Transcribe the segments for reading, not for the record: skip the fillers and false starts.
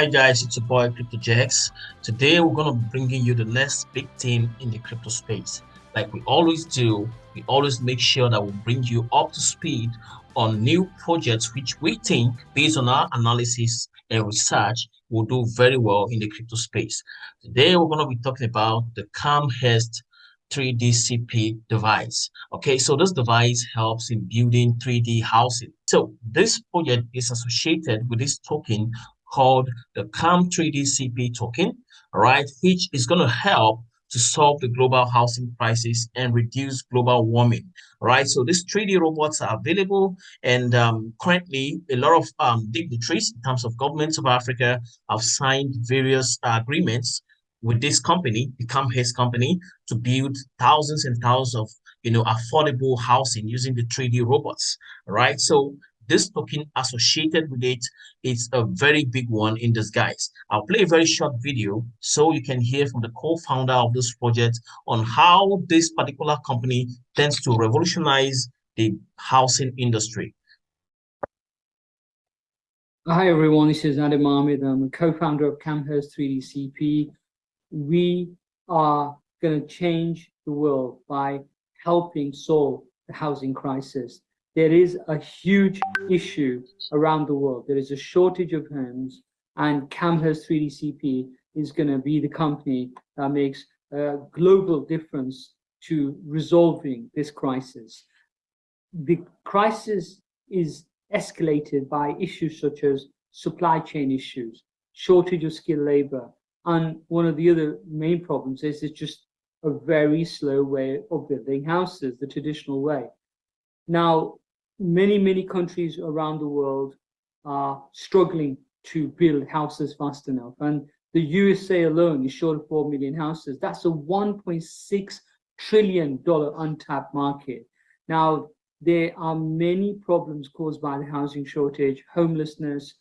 Hi guys, it's your boy CryptoJax. Today we're gonna be bringing you the next big thing in the crypto space. Like we always do, we always make sure that we bring you up to speed on new projects which we think, based on our analysis and research, will do very well in the crypto space. Today we're gonna be talking about the CAM3DCP device. Okay, so this device helps in building 3D housing. So this project is associated with this token called the CAM3DCP token, right, which is going to help to solve the global housing crisis and reduce global warming, right? So these 3D robots are available, and currently a lot of dignitaries in terms of governments of Africa have signed various agreements with this company, the CAMHES company, to build thousands and thousands of affordable housing using the 3D robots, right? So this token associated with it is a very big one in disguise. I'll play a very short video so you can hear from the co-founder of this project on how this particular company tends to revolutionize the housing industry. Hi everyone, this is Adam Ahmed. I'm a co-founder of CAM3DCP. We are going to change the world by helping solve the housing crisis. There is a huge issue around the world. There is a shortage of homes, and CAM3DCP is going to be the company that makes a global difference to resolving this crisis. The crisis is escalated by issues such as supply chain issues, shortage of skilled labor, and one of the other main problems is it's just a very slow way of building houses, the traditional way. Now, many countries around the world are struggling to build houses fast enough, and the USA alone is short of 4 million houses. That's a $1.6 trillion untapped market. Now, there are many problems caused by the housing shortage: homelessness,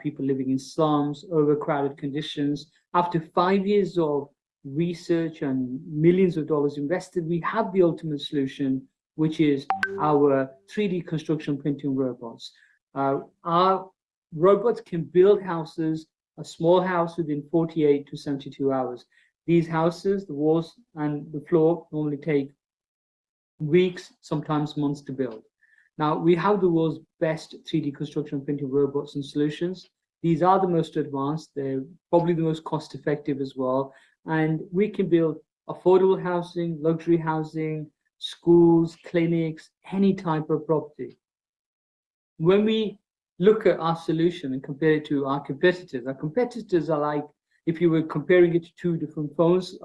people living in slums, overcrowded conditions. After 5 years of research and millions of dollars invested, we have the ultimate solution, which is our 3D construction printing robots. Our robots can build houses, a small house within 48 to 72 hours. These houses, the walls and the floor, normally take weeks, sometimes months to build. Now, we have the world's best 3D construction printing robots and solutions. These are the most advanced, they're probably the most cost effective as well. And we can build affordable housing, luxury housing, schools, clinics, any type of property. When we look at our solution and compare it to our competitors are like, if you were comparing it to two different phones,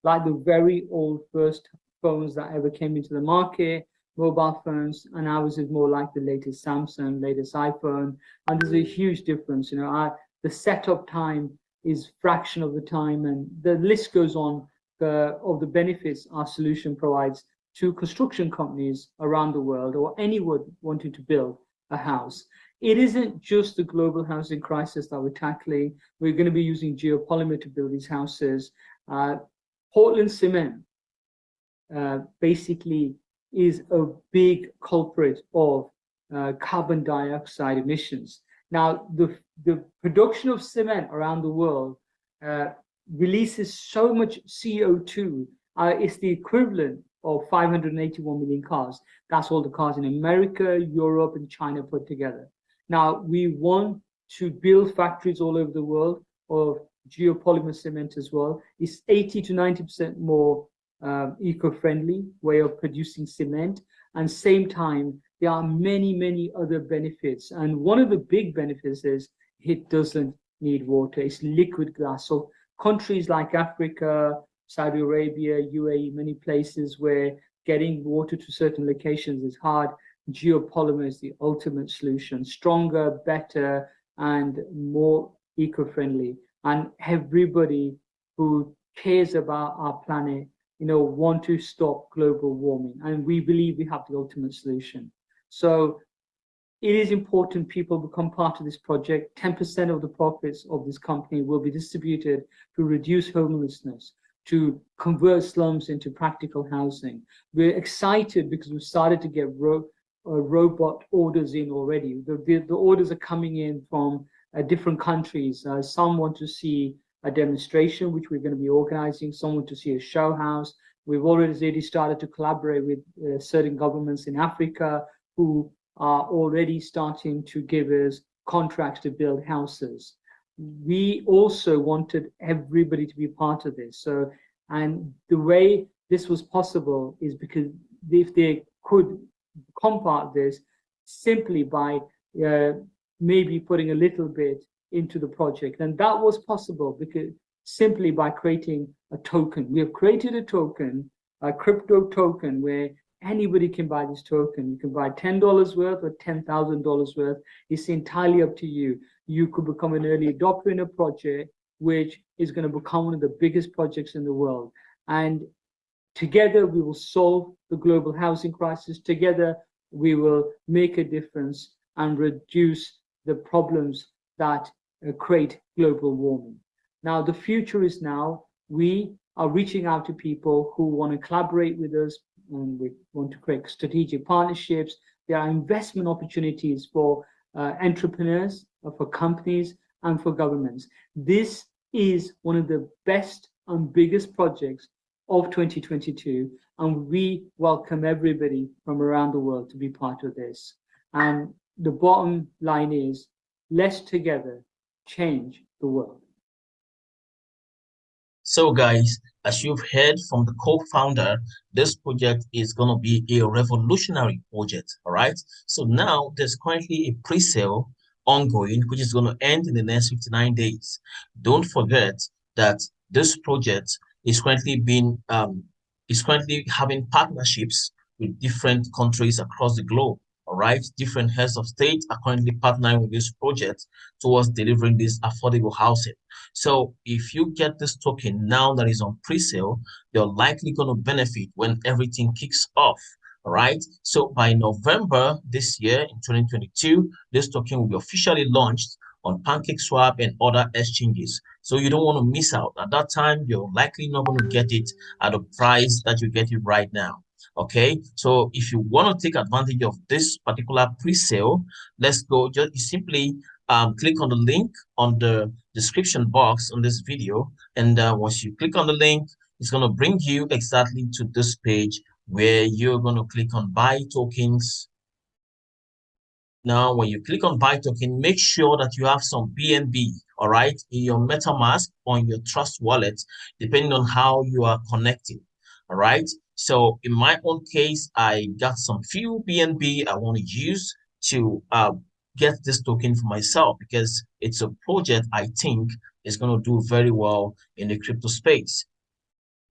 like the very old first phones that ever came into the market, mobile phones, and ours is more like the latest Samsung, latest iPhone, and there's a huge difference. The setup time is fraction of the time, and the list goes on of the benefits our solution provides to construction companies around the world or anyone wanting to build a house. It isn't just the global housing crisis that we're tackling. We're going to be using geopolymer to build these houses. Portland cement basically is a big culprit of carbon dioxide emissions. Now, the production of cement around the world releases so much CO2. It's the equivalent of 581 million cars. That's all the cars in America, Europe, and China put together. Now, we want to build factories all over the world of geopolymer cement as well. It's 80 to 90% more eco-friendly way of producing cement, and same time there are many other benefits, and one of the big benefits is it doesn't need water. It's liquid glass. So countries like Africa, Saudi Arabia, UAE, many places where getting water to certain locations is hard, geopolymer is the ultimate solution: stronger, better, and more eco-friendly. And everybody who cares about our planet want to stop global warming, and we believe we have the ultimate solution. So it is important people become part of this project. 10% of the profits of this company will be distributed to reduce homelessness, to convert slums into practical housing. We're excited because we've started to get robot orders in already. The orders are coming in from different countries. Some want to see a demonstration, which we're going to be organizing. Some want to see a show house. We've already started to collaborate with certain governments in Africa who are already starting to give us contracts to build houses. We also wanted everybody to be part of this. So, and the way this was possible is because if they could combat this simply by maybe putting a little bit into the project, and that was possible because simply by creating a token. We have created a token, a crypto token, where anybody can buy this token. You can buy $10 worth or $10,000 worth. It's entirely up to you. You could become an early adopter in a project, which is going to become one of the biggest projects in the world. And together, we will solve the global housing crisis. Together, we will make a difference and reduce the problems that create global warming. Now, the future is now. We are reaching out to people who want to collaborate with us, and we want to create strategic partnerships. There are investment opportunities for entrepreneurs, for companies, and for governments. This is one of the best and biggest projects of 2022, and we welcome everybody from around the world to be part of this. And the bottom line is, let's together change the world. So guys, as you've heard from the co-founder, this project is going to be a revolutionary project, all right? So now there's currently a pre-sale ongoing, which is going to end in the next 59 days. Don't forget that this project is currently having partnerships with different countries across the globe. All right, different heads of state are currently partnering with this project towards delivering this affordable housing. So if you get this token now that is on pre-sale, you're likely going to benefit when everything kicks off. All right. So by November this year in 2022, this token will be officially launched on PancakeSwap and other exchanges. So you don't want to miss out. At that time, you're likely not going to get it at the price that you get it right now. Okay, so if you want to take advantage of this particular pre-sale, let's go. Just simply click on the link on the description box on this video, and once you click on the link, it's going to bring you exactly to this page where you're going to click on buy tokens. Now, when you click on buy token, make sure that you have some BNB, all right, in your MetaMask or in your Trust wallet, depending on how you are connecting. All right. So in my own case, I got some few BNB I want to use to get this token for myself because it's a project I think is going to do very well in the crypto space.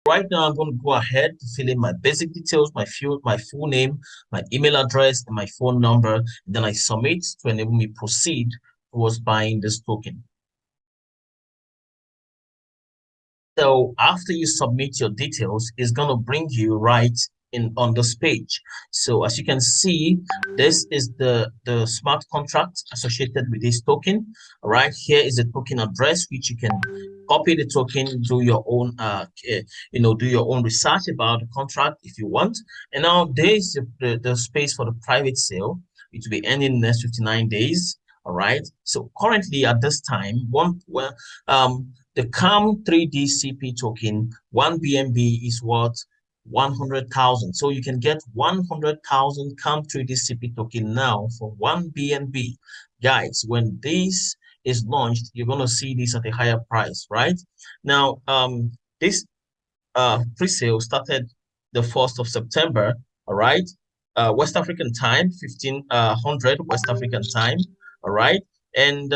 Right now, I'm going to go ahead to fill in my basic details, my full name, my email address, and my phone number. And then I submit to enable me proceed towards buying this token. So after you submit your details, it's going to bring you right in on this page. So as you can see, this is the smart contract associated with this token. All right, here is the token address, which you can copy the token, do your own do your own research about the contract if you want. And now there's the space for the private sale, which will be ending in the next 59 days. All right, so currently at this time, the CAM3DCP token, 1 BNB is worth 100,000. So you can get 100,000 CAM3DCP token now for 1 BNB. Guys, when this is launched, you're going to see this at a higher price, right? Now, this pre-sale started the 1st of September, all right? West African time, 1500 West African time, all right? And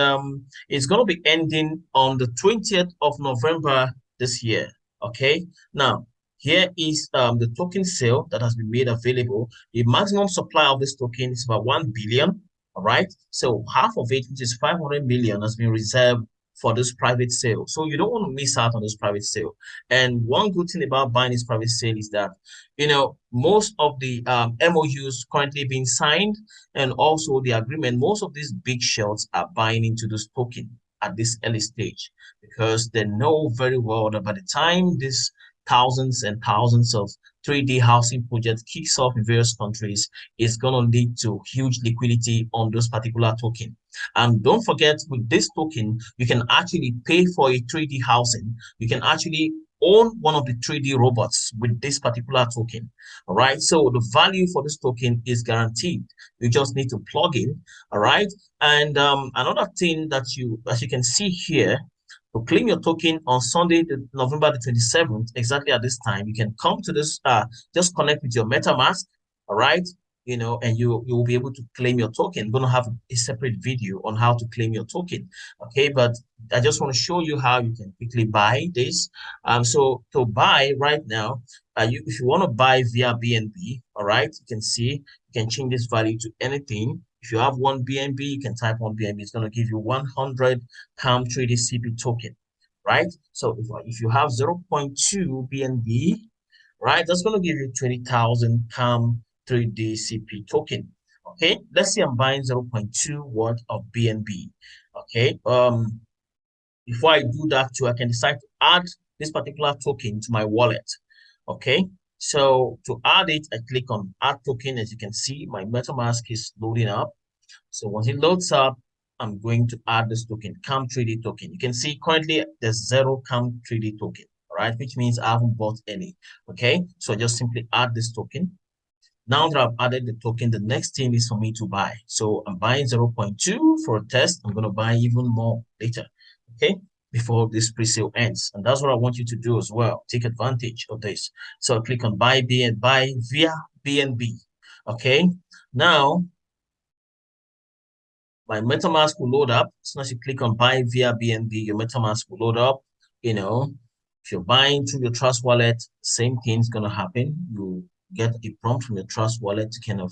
it's going to be ending on the 20th of November this year, okay? Now, here is the token sale that has been made available. The maximum supply of this token is about 1 billion, all right? So half of it, which is 500 million, has been reserved for this private sale. So you don't want to miss out on this private sale. And one good thing about buying this private sale is that, you know, most of the MOUs currently being signed and also the agreement, most of these big shots are buying into this token at this early stage because they know very well that by the time this thousands and thousands of 3D housing projects kicks off in various countries, is going to lead to huge liquidity on those particular token. And don't forget, with this token, you can actually pay for a 3D housing. You can actually own one of the 3D robots with this particular token. All right. So the value for this token is guaranteed. You just need to plug in. All right. And another thing that you, as you can see here, to claim your token on Sunday, November the 27th, exactly at this time, you can come to this, just connect with your MetaMask, all right? And you will be able to claim your token. I'm going to have a separate video on how to claim your token, okay? But I just want to show you how you can quickly buy this. So to buy right now, if you want to buy via BNB, all right, you can see you can change this value to anything. If you have one BNB, you can type one BNB. It's going to give you 100 CAM3DCP token, right? So if you have 0.2 BNB, right, that's going to give you 20,000 CAM3DCP token. Okay, let's say I'm buying 0.2 worth of BNB. Okay, before I do that too, I can decide to add this particular token to my wallet. Okay, so to add it, I click on add token. As you can see, my MetaMask is loading up. So once it loads up, I'm going to add this token, CAM3D token. You can see currently there's 0 CAM3D token, all right, which means I haven't bought any. Okay, so just simply add this token. Now that I've added the token, the next thing is for me to buy. So I'm buying 0.2 for a test. I'm going to buy even more later, okay, before this pre-sale ends. And that's what I want you to do as well. Take advantage of this. So click on buy via BNB. Okay, now my MetaMask will load up. As soon as you click on buy via BNB, your MetaMask will load up. If you're buying through your Trust wallet, same thing's going to happen. You get a prompt from your Trust wallet to kind of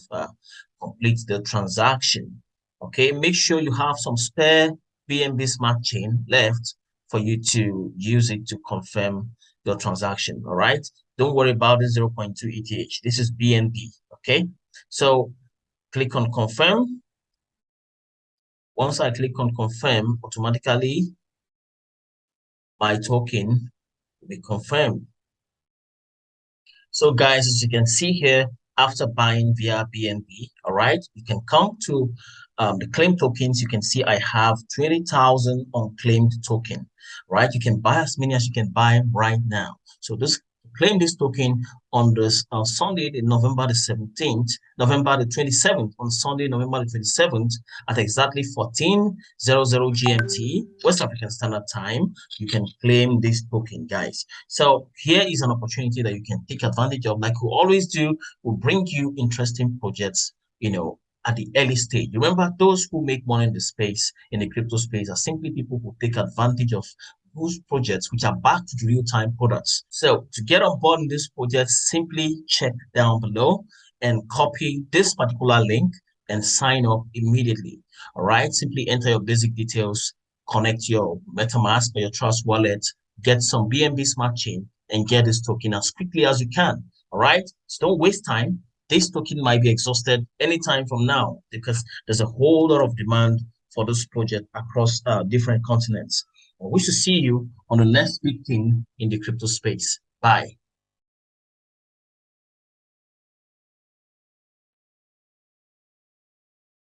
complete the transaction. Okay, make sure you have some spare BNB Smart Chain left for you to use it to confirm your transaction. All right, don't worry about the 0.2 ETH. This is BNB. Okay, so click on confirm. Once I click on confirm, automatically my token will be confirmed. So guys, as you can see here, after buying via BNB, all right, you can come to the claim tokens. You can see I have 20,000 unclaimed token, right? You can buy as many as you can buy right now. So claim this token on this Sunday, November the 17th, November the 27th, on Sunday, November the 27th at exactly 14:00 GMT, West African Standard Time. You can claim this token, guys. So here is an opportunity that you can take advantage of. Like we always do, we'll bring you interesting projects, at the early stage. Remember, those who make money in the space, in the crypto space, are simply people who take advantage of those projects which are backed to real-time products. So to get on board in this project, simply check down below and copy this particular link and sign up immediately. All right, simply enter your basic details, connect your MetaMask or your Trust wallet, get some BNB Smart Chain, and get this token as quickly as you can. All right, so don't waste time. This token might be exhausted anytime from now because there's a whole lot of demand for this project across different continents. I wish to see you on the next big thing in the crypto space. Bye.